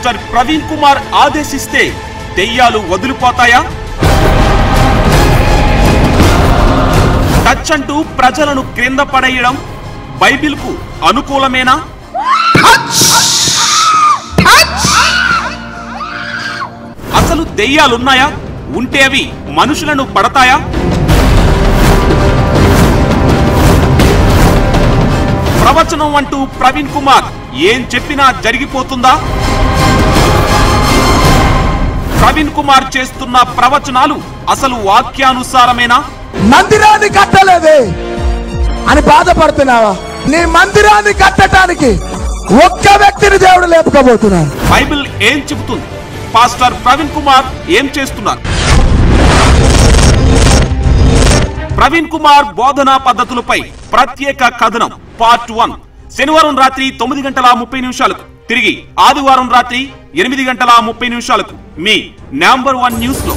Pastor Praveen Kumar ఆదేశిస్తే దెయ్యాలు వదిలిపోతాయా? Touch అంటూ ప్రజలను క్రింద పడేయడం బైబిల్కు అనుకూలమేనా? అసలు దెయ్యాలున్నాయా? ఉంటే అవి మనుషులను పడతాయా? ప్రవచనం అంటూ ప్రవీణ్ కుమార్ ఏం చెప్పినా జరిగిపోతుందా? ప్రవీణ్ కుమార్ చేస్తున్న ప్రవచనాలు అసలు వాక్యానుసారమేనా? మందిరాన్ని కట్టలేదే అని బాధపడుతున్నావా? నీ మందిరాన్ని కట్టడానికి ఒక్క వ్యక్తిని దేవుడు లేపుకోబోతున్నాడు. బైబిల్ ఏం చెబుతుంది? పాస్టర్ ప్రవీణ్ కుమార్ ఏం చేస్తున్నారు? ప్రవీణ్ కుమార్ బోధనా పద్ధతులపై ప్రత్యేక కథనం పార్ట్ 1 శనివారం రాత్రి 9:30 తిరిగి ఆదివారం రాత్రి 8:30 మీ నంబర్ 1 న్యూస్ లో.